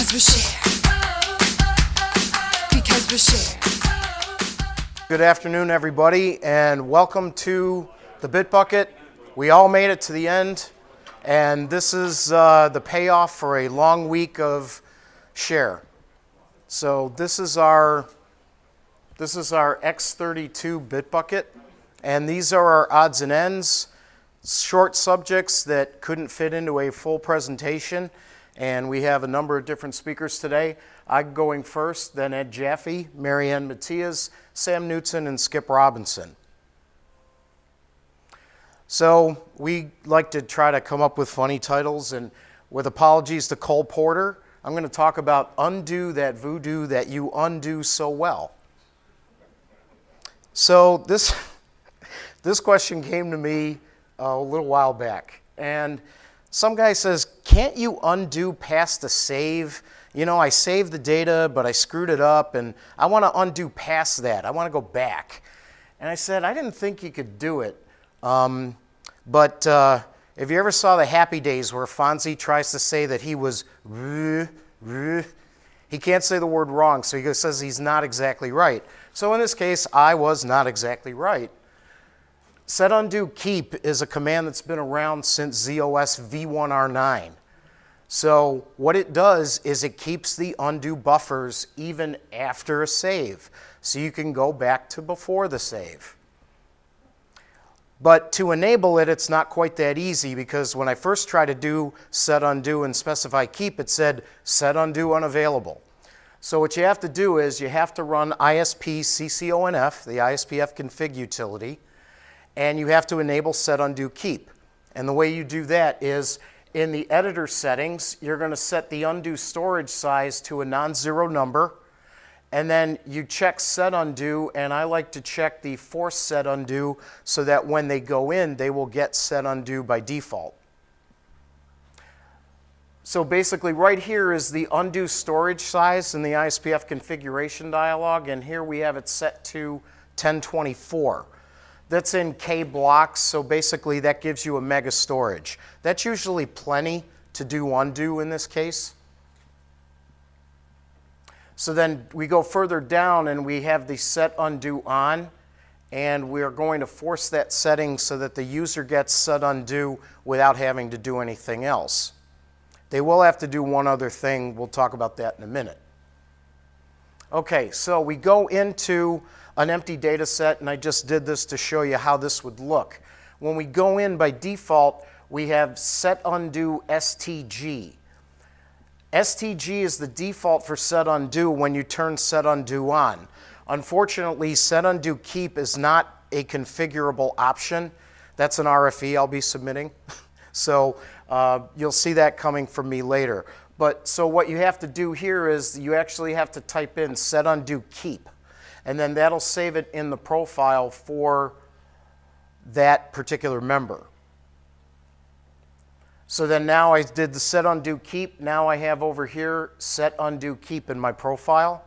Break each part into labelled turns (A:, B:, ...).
A: Because we share. Because we share.
B: Good afternoon, everybody, and welcome to the Bit Bucket. We all made it to the end, and this is the payoff for a long week of share. So this is our x'32 Bit Bucket, and these are our odds and ends, short subjects that couldn't fit into a full presentation, and we have a number of different speakers today. I'm going first, then Ed Jaffe, Marianne Matias, Sam Knutson, and Skip Robinson. So we like to try to come up with funny titles, and with apologies to Cole Porter, I'm going to talk about undo that voodoo that you undo so well. So this question came to me a little while back, and some guy says, can't you undo past the save? You know, I saved the data, but I screwed it up, and I want to undo past that. I want to go back. And I said, I didn't think you could do it. But if you ever saw the Happy Days where Fonzie tries to say that he was, he can't say the word wrong, so he says he's not exactly right. So in this case, I was not exactly right. Set undo keep is a command that's been around since ZOS v1r9. So what it does is it keeps the undo buffers even after a save, so you can go back to before the save. But to enable it, it's not quite that easy, because when I first tried to do set undo and specify keep, it said set undo unavailable. So what you have to do is you have to run ISP cconf, the ISPF config utility, and you have to enable set undo keep. And the way you do that is in the editor settings, you're going to set the undo storage size to a non-zero number, and then you check set undo, and I like to check the force set undo so that when they go in, they will get set undo by default. So basically right here is the undo storage size in the ISPF configuration dialog, and here we have it set to 1024. That's in K blocks, so basically that gives you a mega storage. That's usually plenty to do undo in this case. So then we go further down and we have the set undo on, and we are going to force that setting so that the user gets set undo without having to do anything else. They will have to do one other thing. We'll talk about that in a minute. Okay, so we go into an empty data set, and I just did this to show you how this would look. When we go in by default, we have set undo STG. STG is the default for set undo when you turn set undo on. Unfortunately, set undo keep is not a configurable option. That's an RFE I'll be submitting. So you'll see that coming from me later. But so what you have to do here is you actually have to type in set undo keep, and then that'll save it in the profile for that particular member. So then now I did the set undo keep. Now I have over here set undo keep in my profile.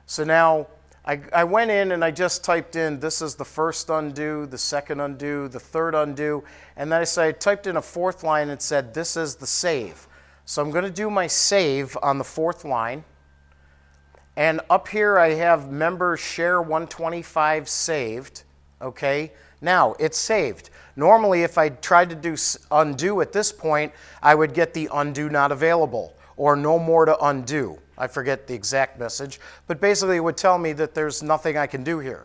B: So now I went in and I just typed in this is the first undo, the second undo, the third undo, and then I typed in a fourth line and said this is the save. So I'm going to do my save on the fourth line. And up here I have member share 125 saved. Okay, now it's saved. Normally if I tried to do undo at this point, I would get the undo not available or no more to undo. I forget the exact message, but basically it would tell me that there's nothing I can do here.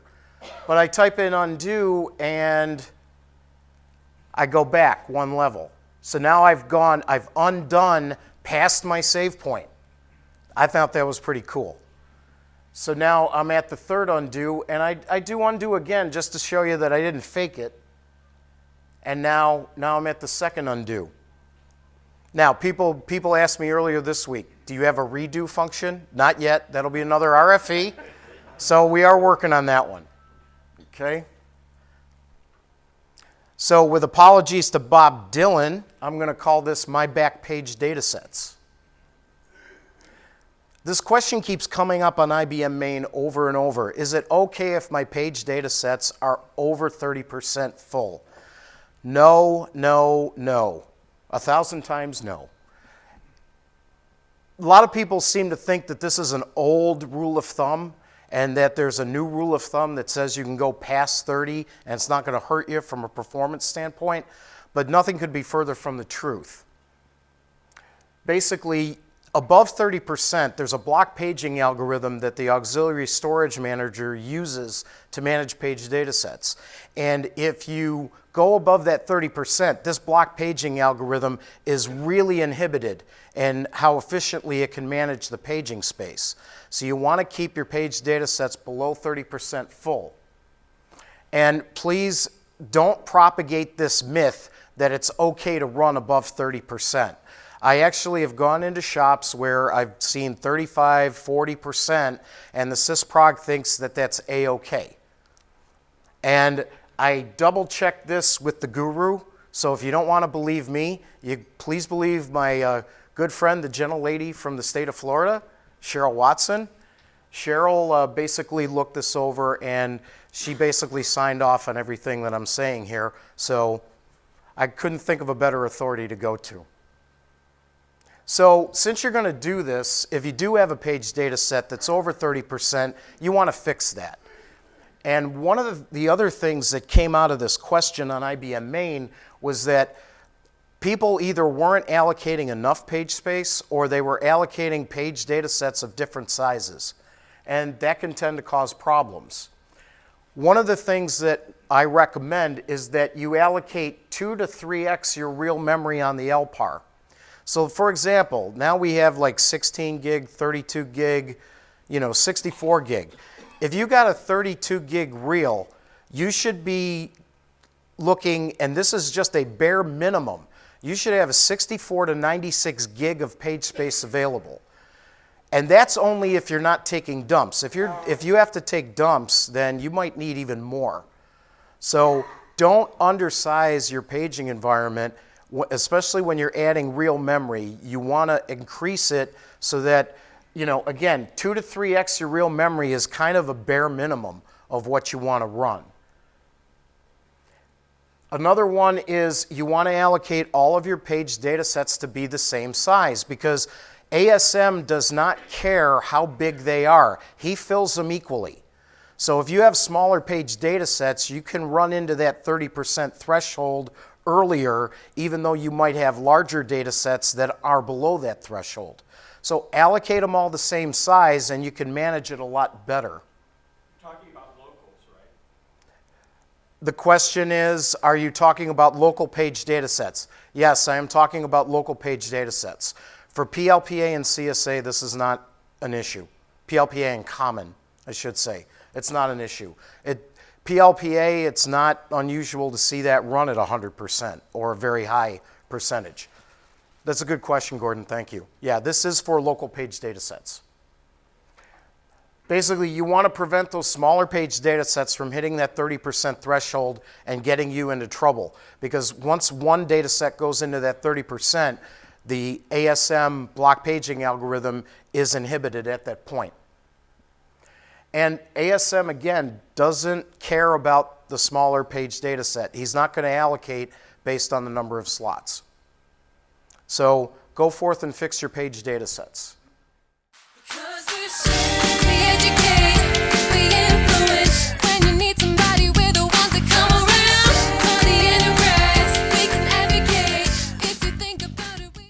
B: But I type in undo and I go back one level. So now I've undone past my save point. I thought that was pretty cool. So now I'm at the third undo, and I do undo again just to show you that I didn't fake it. And now I'm at the second undo. Now, people asked me earlier this week, do you have a redo function? Not yet. That'll be another RFE. So we are working on that one. Okay? So with apologies to Bob Dylan, I'm going to call this my back page datasets. This question keeps coming up on IBM main over and over. Is it okay if my page datasets are over 30% full? No, no, no. 1,000 times no. a lot of people seem to think that this is an old rule of thumb and that there's a new rule of thumb that says you can go past 30 and it's not going to hurt you from a performance standpoint, but nothing could be further from the truth. Basically, above 30%, there's a block paging algorithm that the auxiliary storage manager uses to manage page data sets. And if you go above that 30%, this block paging algorithm is really inhibited in how efficiently it can manage the paging space. So you want to keep your page data sets below 30% full. And please don't propagate this myth that it's okay to run above 30%. I actually have gone into shops where I've seen 35, 40%, and the sysprog thinks that that's A-okay. And I double-checked this with the guru, so if you don't want to believe me, please believe my good friend, the gentlelady from the state of Florida, Cheryl Watson. Cheryl basically looked this over, and she basically signed off on everything that I'm saying here, so I couldn't think of a better authority to go to. So since you're going to do this, if you do have a page data set that's over 30%, you want to fix that. And one of the other things that came out of this question on IBM Main was that people either weren't allocating enough page space or they were allocating page data sets of different sizes. And that can tend to cause problems. One of the things that I recommend is that you allocate 2 to 3x your real memory on the LPAR. So for example, now we have like 16 gig, 32 gig, 64 gig. If you got a 32 gig reel, you should be looking, and this is just a bare minimum, you should have a 64 to 96 gig of page space available. And that's only if you're not taking dumps. If you have to take dumps, then you might need even more. So don't undersize your paging environment, especially when you're adding real memory. You want to increase it so that, again, 2 to 3x your real memory is kind of a bare minimum of what you want to run. Another one is you want to allocate all of your page data sets to be the same size, because ASM does not care how big they are. He fills them equally. So if you have smaller page data sets, you can run into that 30% threshold earlier, even though you might have larger data sets that are below that threshold. So allocate them all the same size and you can manage it a lot better.
A: You're talking about locals, right?
B: The question is, are you talking about local page data sets? Yes, I am talking about local page data sets. For PLPA and CSA, this is not an issue. PLPA and Common, I should say. It's not an issue. PLPA, it's not unusual to see that run at 100% or a very high percentage. That's a good question, Gordon. Thank you. Yeah, this is for local page data sets. Basically, you want to prevent those smaller page data sets from hitting that 30% threshold and getting you into trouble. Because once one data set goes into that 30%, the ASM block paging algorithm is inhibited at that point. And ASM, again, doesn't care about the smaller page data set. He's not going to allocate based on the number of slots. So go forth and fix your page data sets.